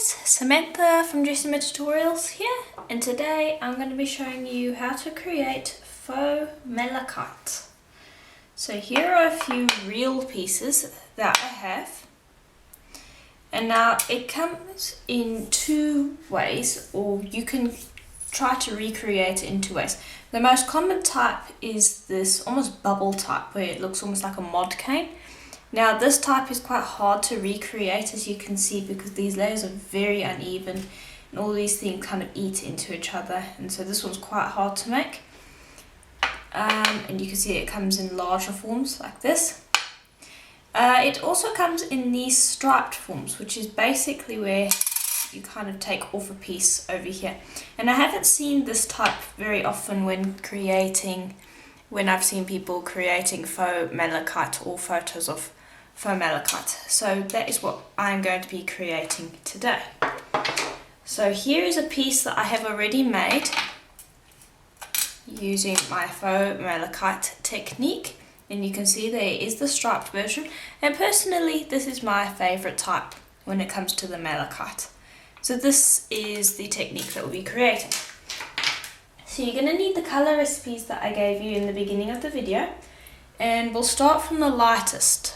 Samantha from Dressing Tutorials here, and today I'm going to be showing you how to create faux malachite. So here are a few real pieces that I have, and now it comes in two ways, or you can try to recreate it in two ways. The most common type is this almost bubble type where it looks almost like a mod cane. Now this type is quite hard to recreate, as you can see, because these layers are very uneven and all these things kind of eat into each other, and so this one's quite hard to make. And you can see it comes in larger forms like this. It also comes in these striped forms, which is basically where you kind of take off a piece over here. And I haven't seen this type very often when I've seen people creating faux malachite or photos of faux malachite. So that is what I'm going to be creating today. So here is a piece that I have already made using my faux malachite technique, and you can see there is the striped version, and personally this is my favorite type when it comes to the malachite. So this is the technique that we'll be creating. So you're going to need the color recipes that I gave you in the beginning of the video, and we'll start from the lightest.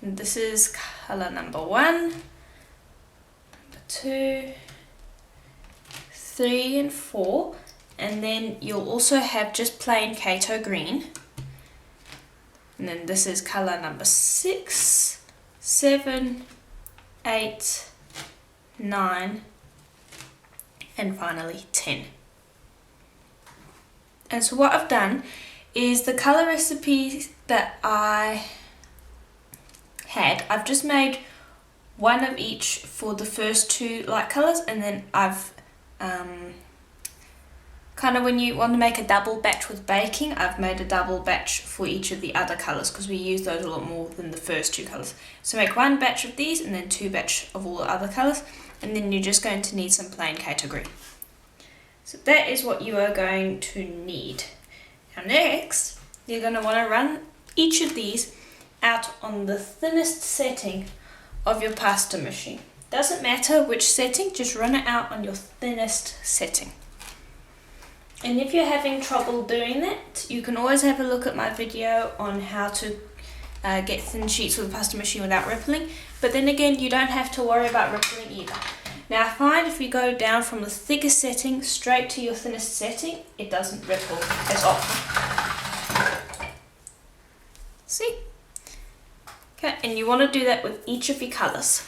And this is color number 1, number 2, 3 and 4, and then you'll also have just plain Kato green. And then this is color number 6, 7, 8, 9, and finally 10. And so what I've done is the color recipes that I had, I've just made one of each for the first two light colors, and then I've kind of, when you want to make a double batch with baking, I've made a double batch for each of the other colors because we use those a lot more than the first two colors. So make one batch of these and then two batch of all the other colors, and then you're just going to need some plain Kato green. So that is what you are going to need. Now next, you're going to want to run each of these out on the thinnest setting of your pasta machine. Doesn't matter which setting, just run it out on your thinnest setting. And if you're having trouble doing that, you can always have a look at my video on how to get thin sheets with a pasta machine without rippling, but then again you don't have to worry about rippling either. Now I find if you go down from the thickest setting straight to your thinnest setting, it doesn't ripple as often. See? Okay, and you want to do that with each of your colours.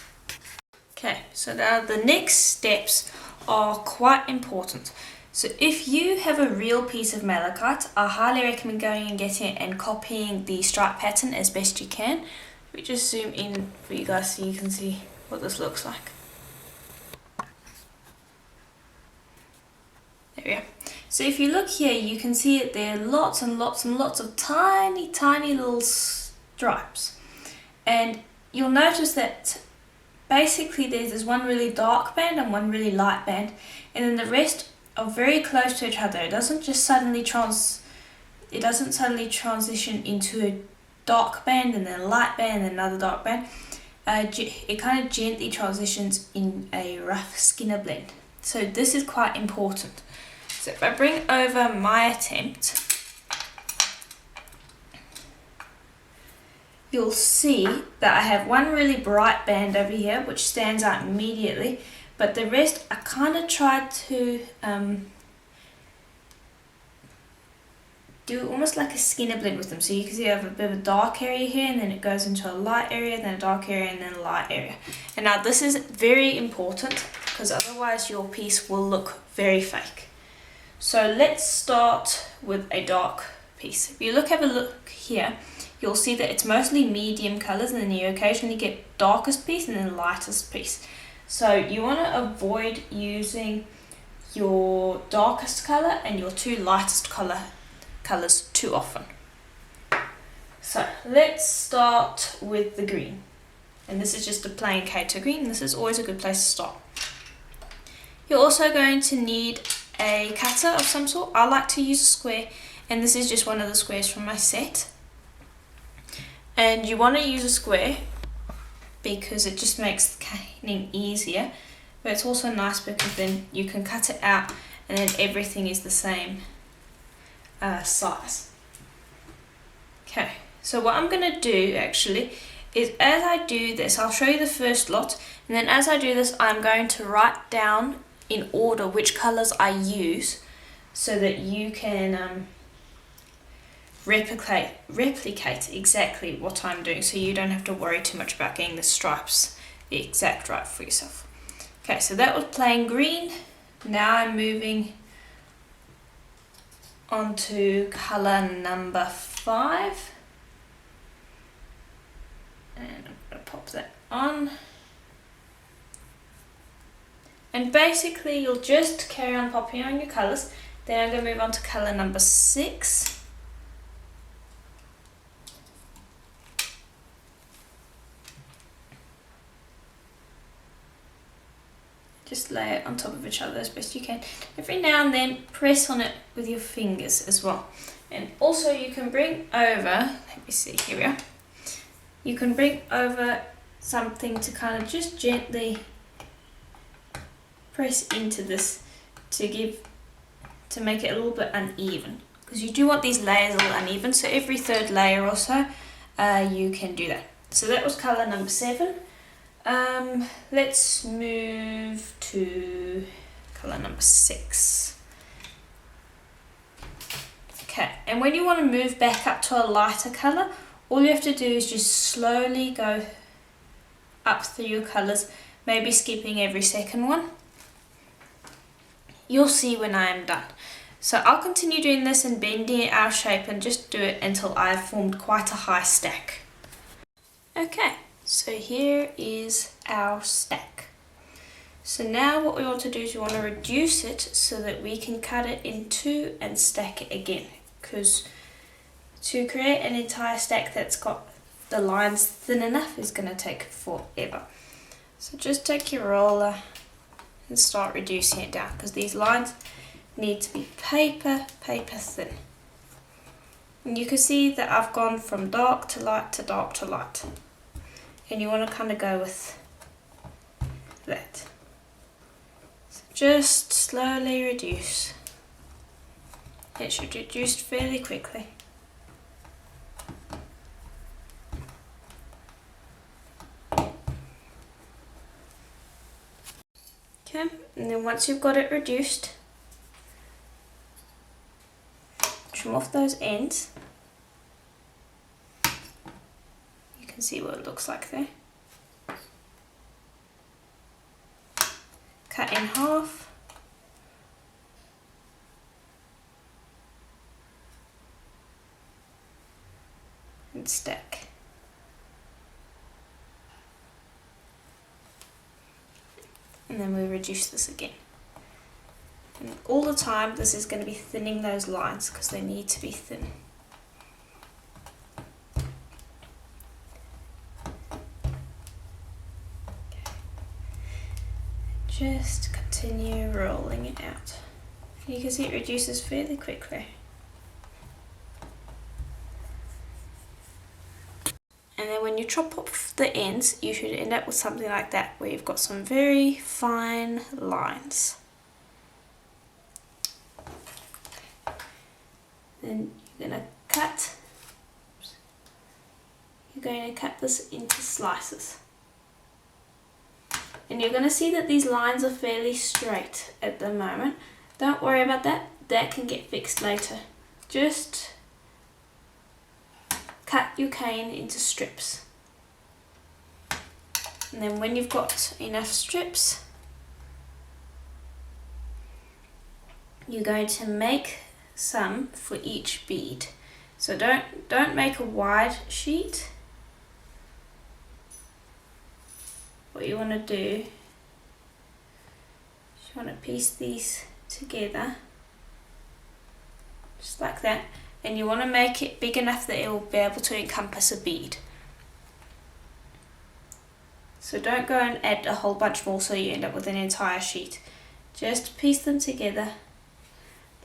Okay, so now the next steps are quite important. So if you have a real piece of malachite, I highly recommend going and getting it and copying the stripe pattern as best you can. Let me just zoom in for you guys so you can see what this looks like. There we go. So if you look here, you can see it there, lots and lots and lots of tiny little stripes. And you'll notice that basically there's one really dark band and one really light band, and then the rest are very close to each other. It doesn't suddenly transition into a dark band and then a light band and another dark band. It kind of gently transitions in a rough skinner blend. So this is quite important. So if I bring over my attempt, you'll see that I have one really bright band over here which stands out immediately, but the rest I kind of tried to do almost like a skinner blend with them. So you can see I have a bit of a dark area here, and then it goes into a light area, then a dark area, and then a light area. And now this is very important because otherwise your piece will look very fake. So let's start with a dark piece. If you have a look here, you'll see that it's mostly medium colors, and then you occasionally get darkest piece and then lightest piece. So you want to avoid using your darkest color and your two lightest colors too often. So let's start with the green, and this is just a plain Kato green. This is always a good place to start. You're also going to need a cutter of some sort. I like to use a square, and this is just one of the squares from my set. And you want to use a square because it just makes the caning easier. but it's also nice because then you can cut it out and then everything is the same size. Okay, so what I'm going to do actually is, as I do this, I'll show you the first lot, and then as I do this I'm going to write down in order which colours I use so that you can replicate exactly what I'm doing, so you don't have to worry too much about getting the stripes the exact right for yourself. Okay, so that was plain green. Now I'm moving on to colour number 5. And I'm going to pop that on. And basically you'll just carry on popping on your colours. Then I'm going to move on to colour number 6. Just lay it on top of each other as best you can. Every now and then press on it with your fingers as well. And also you can bring over, let me see, here we are. You can bring over something to kind of just gently press into this to make it a little bit uneven. Because you do want these layers a little uneven, so every third layer or so you can do that. So that was colour number 7. Let's move to colour number 6. Okay, and when you want to move back up to a lighter colour, all you have to do is just slowly go up through your colours, maybe skipping every second one. You'll see when I am done. So I'll continue doing this and bending it our shape and just do it until I've formed quite a high stack. Okay. So here is our stack. So now what we want to do is we want to reduce it so that we can cut it in 2 and stack it again. Because to create an entire stack that's got the lines thin enough is going to take forever. So just take your roller and start reducing it down, because these lines need to be paper thin. And you can see that I've gone from dark to light to dark to light. And you want to kind of go with that. So just slowly reduce. It should reduce fairly quickly. Okay, and then once you've got it reduced, trim off those ends. See what it looks like there. Cut in half. And stack. And then we reduce this again. And all the time this is going to be thinning those lines because they need to be thin. Just continue rolling it out. You can see it reduces fairly quickly. And then when you chop off the ends, you should end up with something like that, where you've got some very fine lines. Then you're going to cut this into slices. And you're going to see that these lines are fairly straight at the moment. Don't worry about that, that can get fixed later. Just cut your cane into strips. And then when you've got enough strips, you're going to make some for each bead. So don't make a wide sheet. What you want to do is you want to piece these together just like that, and you want to make it big enough that it will be able to encompass a bead. So don't go and add a whole bunch more so you end up with an entire sheet. Just piece them together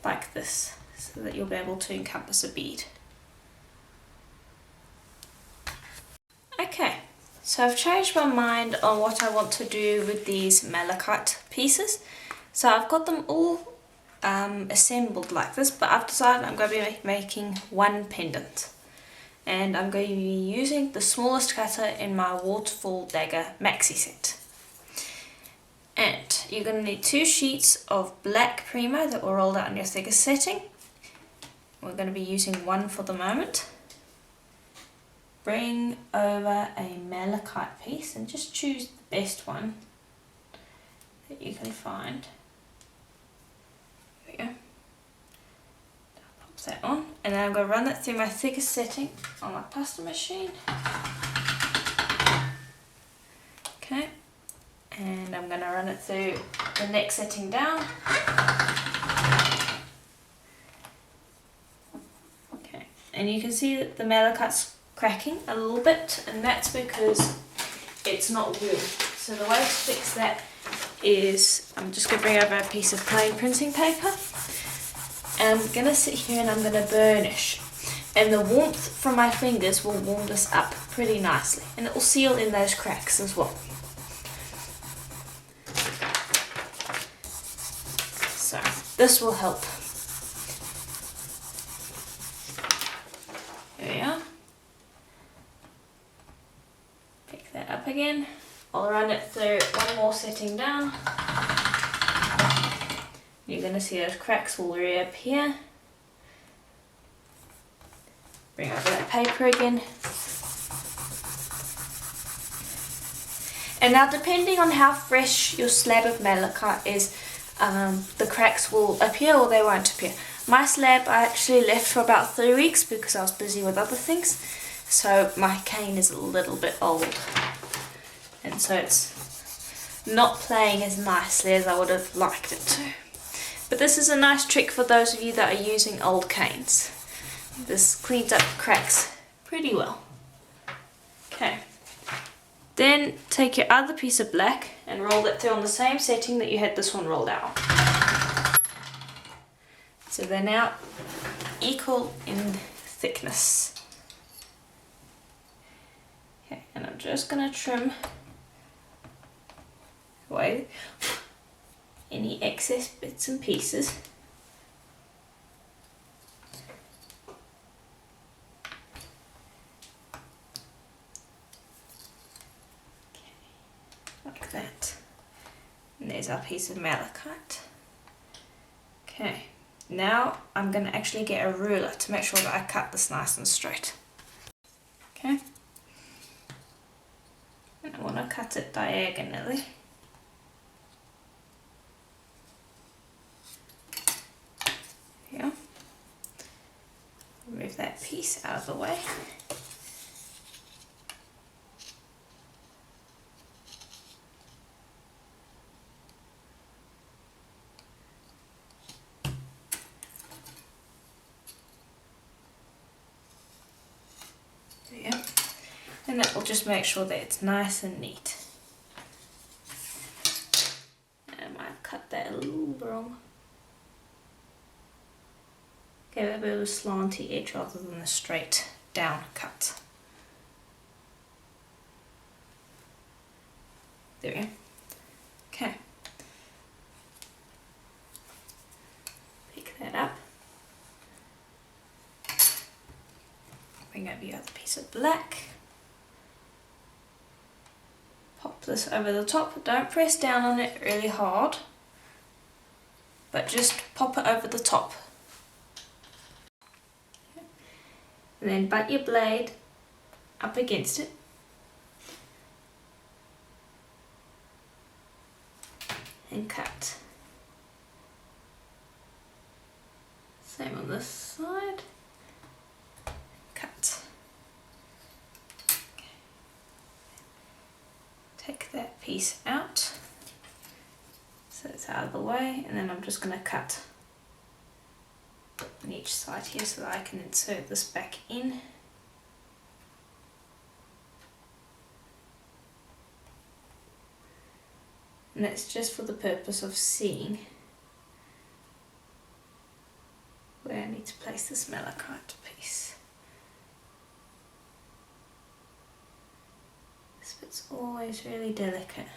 like this so that you'll be able to encompass a bead. Okay, So I've changed my mind on what I want to do with these malachite pieces. So I've got them all assembled like this, but I've decided I'm going to be making one pendant. And I'm going to be using the smallest cutter in my waterfall dagger maxi set. And you're going to need 2 sheets of black Premo that were rolled out in your thickest setting. We're going to be using one for the moment. Bring over a malachite piece and just choose the best one that you can find. There we go. Pop that on, and then I'm going to run that through my thickest setting on my pasta machine. Okay, and I'm going to run it through the next setting down. Okay, and you can see that the malachite's cracking a little bit, and that's because it's not warm. So the way to fix that is I'm just going to bring over a piece of plain printing paper, and I'm going to sit here and I'm going to burnish, and the warmth from my fingers will warm this up pretty nicely, and it will seal in those cracks as well. So this will help. There we are. Pick that up again. I'll run it through one more setting down. You're going to see those cracks will reappear. Bring over that paper again. And now, depending on how fresh your slab of malachite is, the cracks will appear or they won't appear. My slab I actually left for about 3 weeks because I was busy with other things, so my cane is a little bit old, and so it's not playing as nicely as I would have liked it to. But this is a nice trick for those of you that are using old canes. This cleans up cracks pretty well. Okay. Then take your other piece of black and roll that through on the same setting that you had this one rolled out on. So they're now equal in thickness. Okay, and I'm just going to trim away any excess bits and pieces. Like that. And there's our piece of malachite. Okay, now I'm going to actually get a ruler to make sure that I cut this nice and straight. Okay, and I want to cut it diagonally. Here. Remove that piece out of the way. There. And that will just make sure that it's nice and neat. I might have cut that a little wrong. Give it a bit of a slanty edge rather than a straight down cut. There we go. Okay. Pick that up. Bring over the other piece of black. Pop this over the top. Don't press down on it really hard, but just pop it over the top. And then butt your blade up against it. And cut. Same on this side. Cut. Okay. Take that piece out so it's out of the way, and then I'm just going to cut on each side here so that I can insert this back in. And that's just for the purpose of seeing where I need to place this malachite piece. This always really delicate.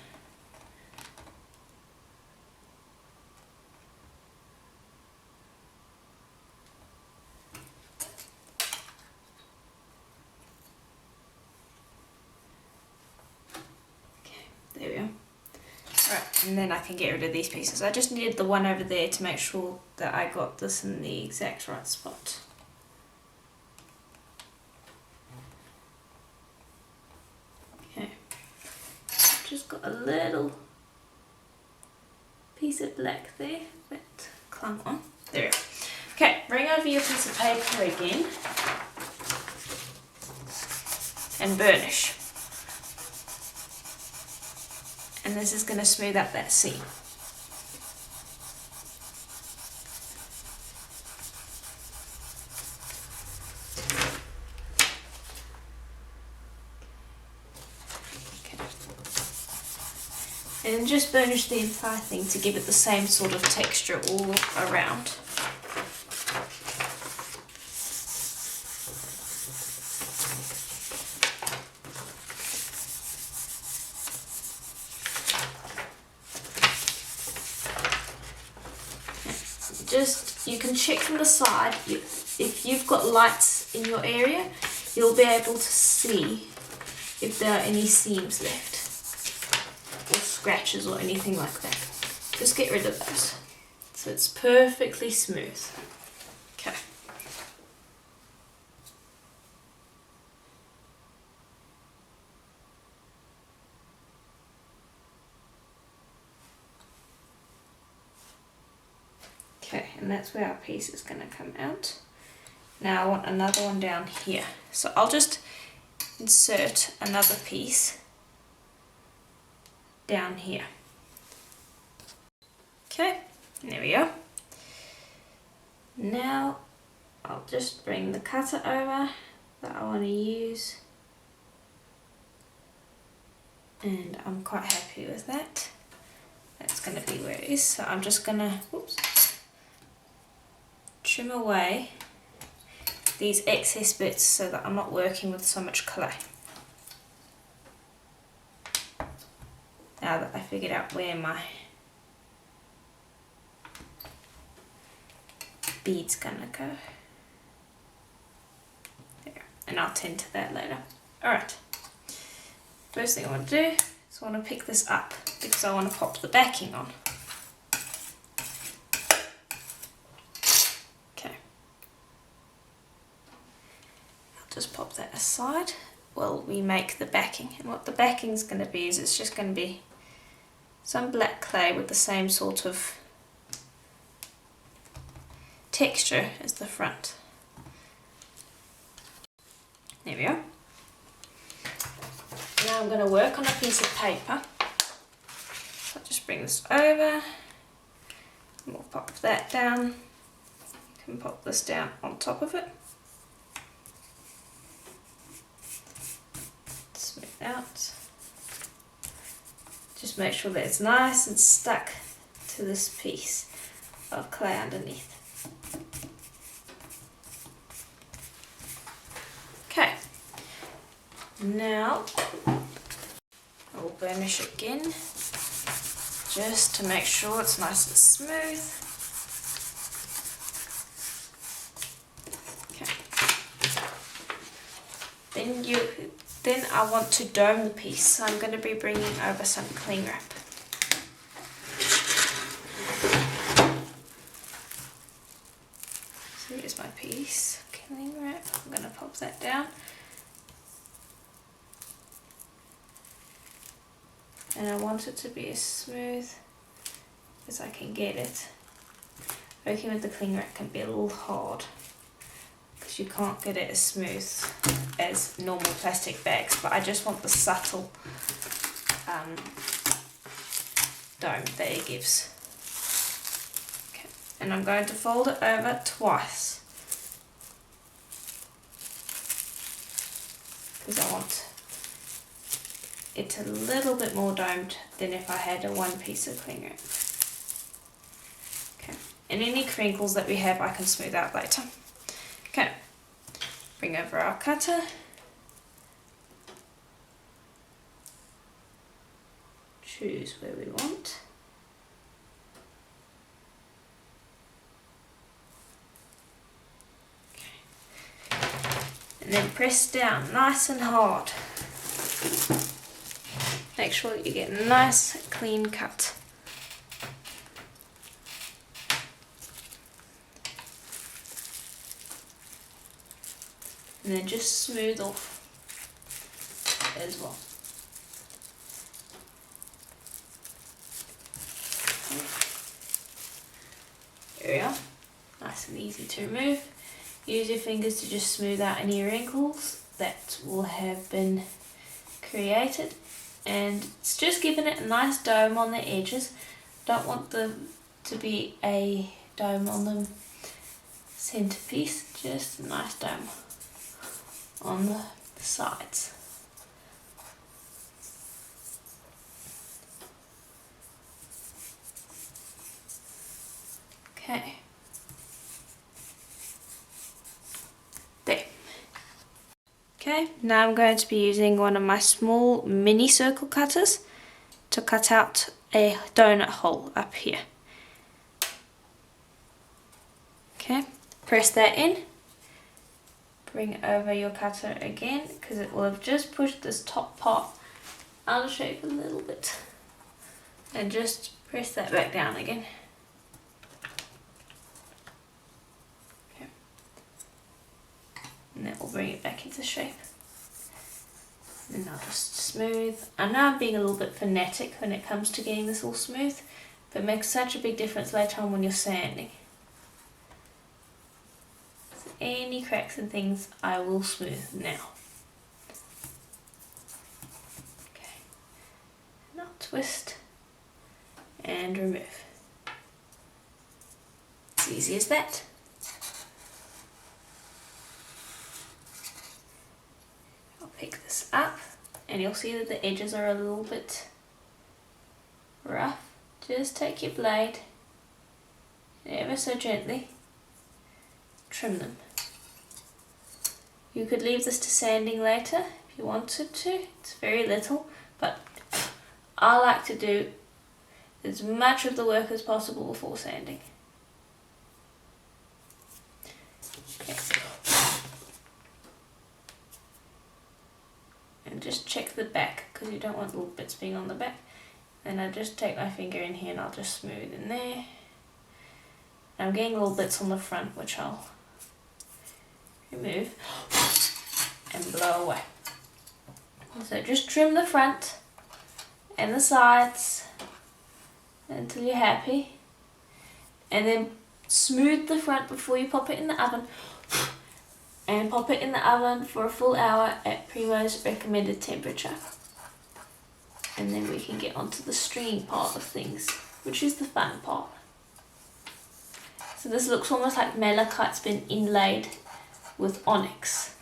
There we go. Right, and then I can get rid of these pieces. I just needed the one over there to make sure that I got this in the exact right spot. Okay, just got a little piece of black there that clung on. There we go. Okay, bring over your piece of paper again and burnish. And this is going to smooth up that seam. Okay. And just burnish the entire thing to give it the same sort of texture all around. You can check from the side, if you've got lights in your area, you'll be able to see if there are any seams left, or scratches or anything like that. Just get rid of those, so it's perfectly smooth. Okay. Okay, and that's where our piece is going to come out. Now I want another one down here. So I'll just insert another piece down here. Okay, there we go. Now I'll just bring the cutter over that I want to use. And I'm quite happy with that. That's going to be where it is. So I'm just going to, trim away these excess bits so that I'm not working with so much clay. Now that I figured out where my bead's gonna go. There, and I'll tend to that later. Alright, first thing I want to do is I want to pick this up because I want to pop the backing on. Just pop that aside while we make the backing. And what the backing is going to be is it's just going to be some black clay with the same sort of texture as the front. There we go. Now I'm going to work on a piece of paper. So I'll just bring this over and we'll pop that down. You can pop this down on top of it. Out. Just make sure that it's nice and stuck to this piece of clay underneath. Okay, now I'll burnish again just to make sure it's nice and smooth. Okay. Then I want to dome the piece, so I'm going to be bringing over some cling wrap. So here's my piece, cling wrap. I'm going to pop that down. And I want it to be as smooth as I can get it. Working with the cling wrap can be a little hard, you can't get it as smooth as normal plastic bags, but I just want the subtle dome that it gives. Okay. And I'm going to fold it over twice because I want it a little bit more domed than if I had a one piece of cling wrap. Okay. And any crinkles that we have I can smooth out later. Okay. Bring over our cutter. choose where we want. And then press down nice and hard. Make sure you get a nice clean cut. And then just smooth off as well. There we are. Nice and easy to remove. Use your fingers to just smooth out any wrinkles that will have been created. And it's just giving it a nice dome on the edges. Don't want them to be a dome on the centerpiece, just a nice dome on the sides. Okay. There. Okay, now I'm going to be using one of my small mini circle cutters to cut out a donut hole up here. Okay, press that in. Bring over your cutter again because it will have just pushed this top part out of shape a little bit. And just press that back down again. Okay. And that will bring it back into shape. And I'll just smooth. I know I'm being a little bit fanatic when it comes to getting this all smooth, but it makes such a big difference later on when you're sanding. Any cracks and things I will smooth now. Okay, now twist and remove. It's easy as that. I'll pick this up and you'll see that the edges are a little bit rough. Just take your blade ever so gently, trim them. You could leave this to sanding later if you wanted to. It's very little, but I like to do as much of the work as possible before sanding. Okay. And just check the back because you don't want little bits being on the back. And I just take my finger in here and I'll just smooth in there. I'm getting little bits on the front which I'll remove and blow away. So just trim the front and the sides until you're happy, and then smooth the front before you pop it in the oven, and pop it in the oven for a full hour at Premo's recommended temperature. And then we can get onto the stringing part of things, which is the fun part. So this looks almost like malachite's been inlaid with onyx,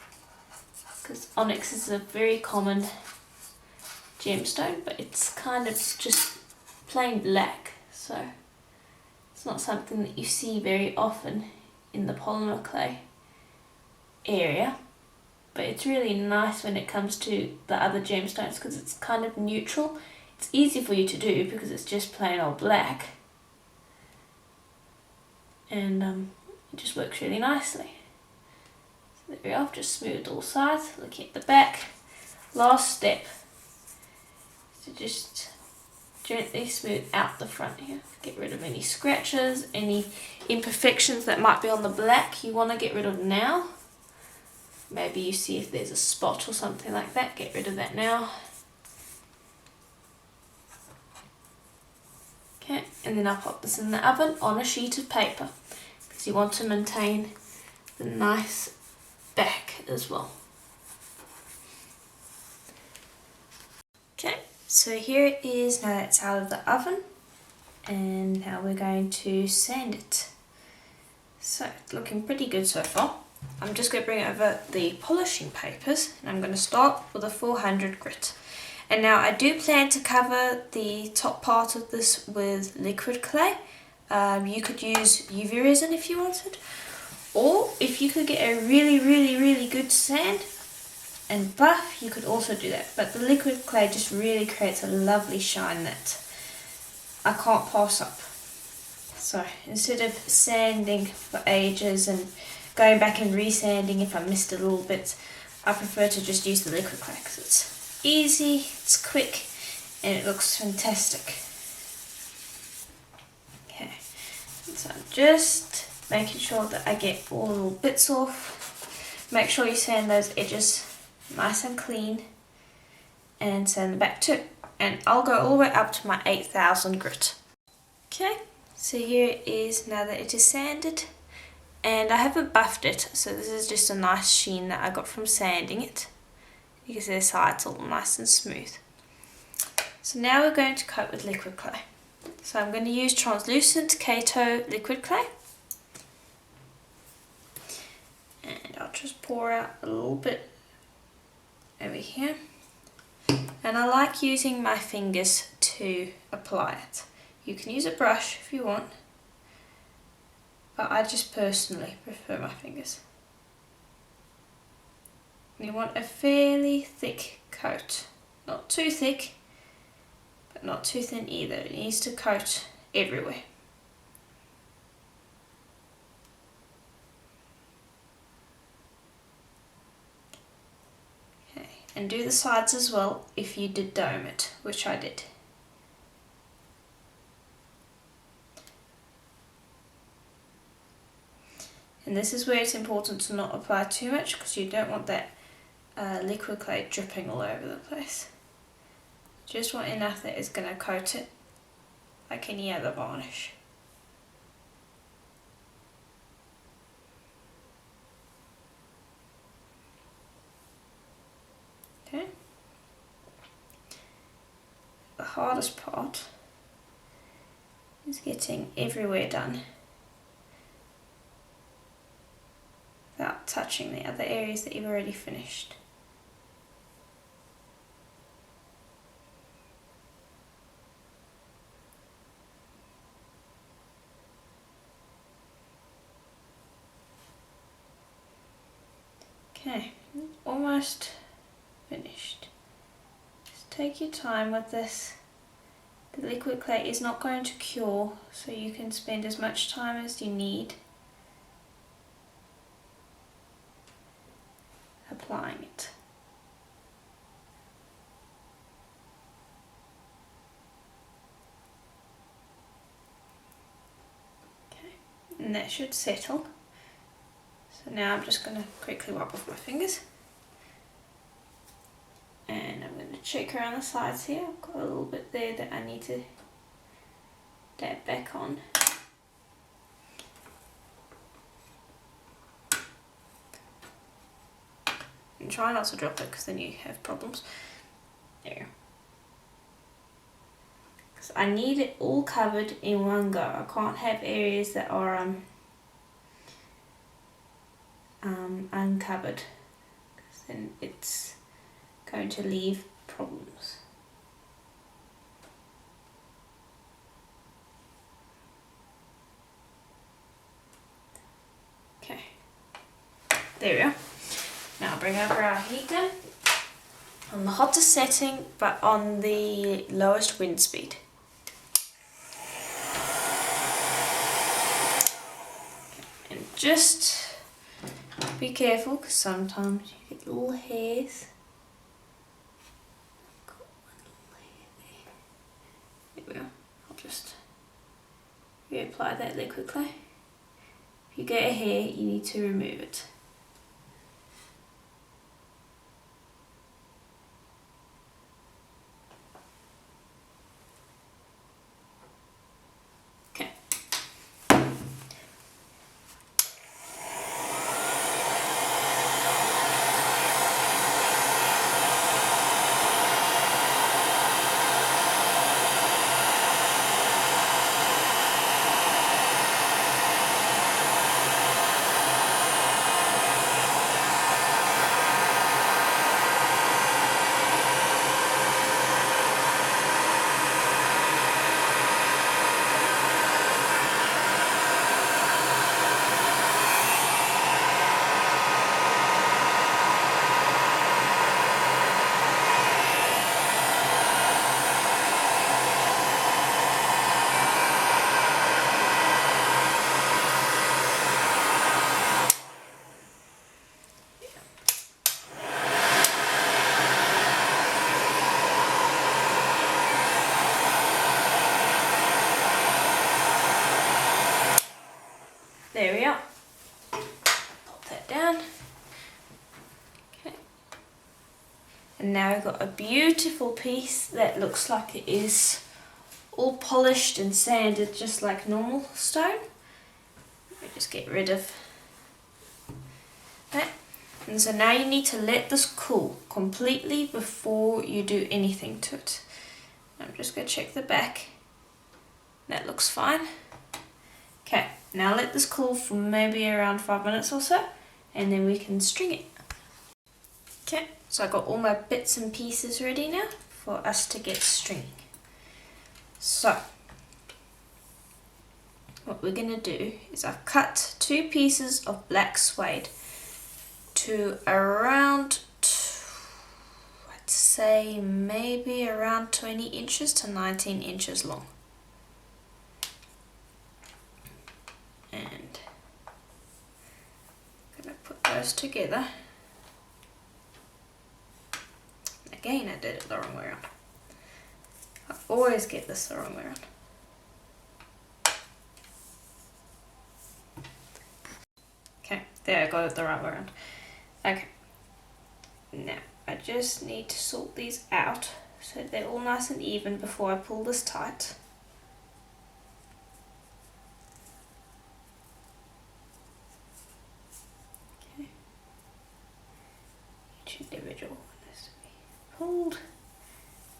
because onyx is a very common gemstone, but it's kind of just plain black, so it's not something that you see very often in the polymer clay area. But it's really nice when it comes to the other gemstones because it's kind of neutral. It's easy for you to do because it's just plain old black, and it just works really nicely. So there we are, I've just smoothed all sides. Looking at the back, last step is to just gently smooth out the front here. Get rid of any scratches, any imperfections that might be on the black you want to get rid of now. Maybe you see if there's a spot or something like that, get rid of that now. Okay, and then I'll pop this in the oven on a sheet of paper because you want to maintain the nice back as well. Okay, so here it is now that it's out of the oven, and now we're going to sand it. So it's looking pretty good so far. I'm just going to bring over the polishing papers, and I'm going to start with a 400 grit. And now I do plan to cover the top part of this with liquid clay. You could use UV resin if you wanted, or if you could get a really good sand, and buff, you could also do that, but the liquid clay just really creates a lovely shine that I can't pass up. So instead of sanding for ages and going back and resanding if I missed a little bit, I prefer to just use the liquid clay because it's easy, it's quick, and it looks fantastic. Okay, so I'm just making sure that I get all the little bits off. Make sure you sand those edges nice and clean, and sand them back too. And I'll go all the way up to my 8000 grit. Okay, so here it is now that it is sanded, and I haven't buffed it, so this is just a nice sheen that I got from sanding it. You can see the sides all nice and smooth. So now we're going to coat with liquid clay. So I'm going to use translucent Kato liquid clay, and I'll just pour out a little bit over here. And I like using my fingers to apply it. You can use a brush if you want, but I just personally prefer my fingers. You want a fairly thick coat, not too thick, but not too thin either. It needs to coat everywhere. Okay, and do the sides as well if you did dome it, which I did. And this is where it's important to not apply too much because you don't want that liquid clay dripping all over the place. Just want enough that is going to coat it like any other varnish. Okay. The hardest part is getting everywhere done without touching the other areas that you've already finished. Okay, almost finished. Just take your time with this. The liquid clay is not going to cure, so you can spend as much time as you need applying it. Okay, and that should settle. So now I'm just going to quickly wipe off my fingers. And I'm going to check around the sides here. I've got a little bit there that I need to dab back on. And try not to drop it because then you have problems. There. Because I need it all covered in one go. I can't have areas that are uncovered because then it's going to leave problems. Okay, there we are. Now I'll bring over our heat gun on the hottest setting but on the lowest wind speed. And just be careful because sometimes you get little hairs. Got one little hair there. There we are. I'll just reapply that liquid clay. If you get a hair, you need to remove it. that down. Okay. And now we've got a beautiful piece that looks like it is all polished and sanded just like normal stone. We just get rid of that. And so now you need to let this cool completely before you do anything to it. I'm just going to check the back. That looks fine. Okay, now let this cool for maybe around 5 minutes or so, and then we can string it. Okay, so I got all my bits and pieces ready now for us to get stringing. So, what we're going to do is I've cut 2 pieces of black suede to around, I'd say maybe around 20 inches to 19 inches long. And I'm going to put those together. Again, I did it the wrong way around. I always get this the wrong way around. Okay, there, I got it the right way around. Okay, now I just need to sort these out so they're all nice and even before I pull this tight. Okay, each individual one has to be pulled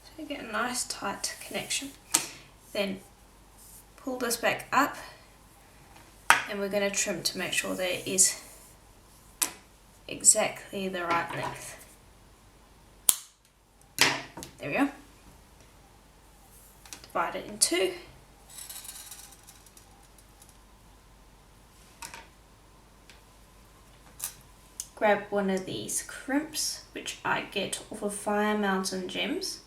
so you get a nice tight connection. Then pull this back up and we're going to trim to make sure there is exactly the right length. There we go. Divide it in 2. Grab one of these crimps, which I get off of Fire Mountain Gems.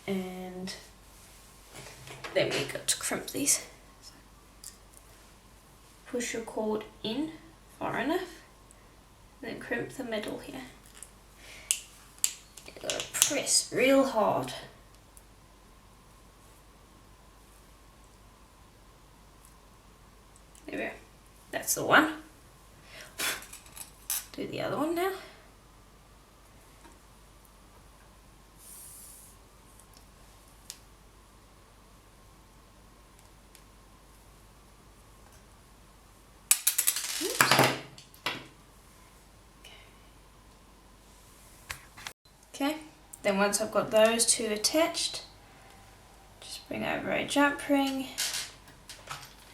And then we got to crimp these. Push your cord in far enough, then crimp the middle here. You gotta press real hard. There we go. That's the one. Do the other one now. Okay, then once I've got those 2 attached, just bring over a jump ring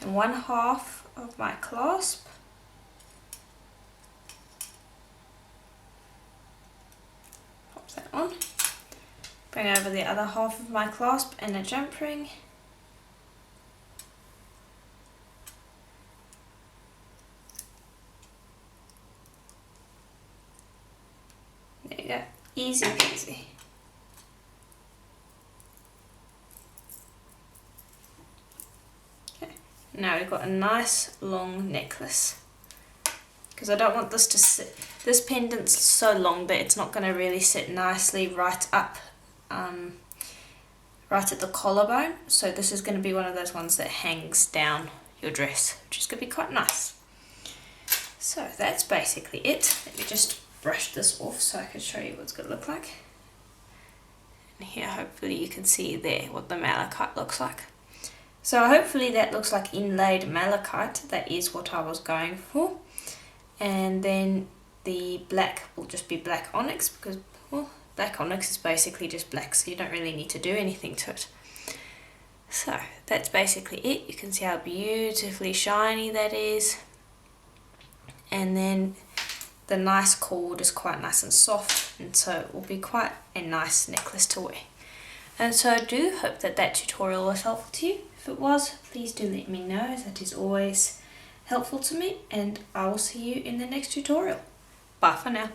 and 1/2 of my clasp. Pop that on. Bring over the other half of my clasp and a jump ring. There you go. Easy peasy. Okay, now we've got a nice long necklace. Because I don't want this to sit, this pendant's so long that it's not going to really sit nicely right up, right at the collarbone. So this is going to be one of those ones that hangs down your dress, which is going to be quite nice. So that's basically it. Let me just brush this off so I can show you what it's going to look like. And here hopefully you can see there what the malachite looks like. So hopefully that looks like inlaid malachite. That is what I was going for. And then the black will just be black onyx because, well, black onyx is basically just black, so you don't really need to do anything to it. So that's basically it. You can see how beautifully shiny that is. And then the nice cord is quite nice and soft, and so it will be quite a nice necklace to wear. And so I do hope that that tutorial was helpful to you. If it was, please do let me know, as that is always helpful to me, and I will see you in the next tutorial. Bye for now.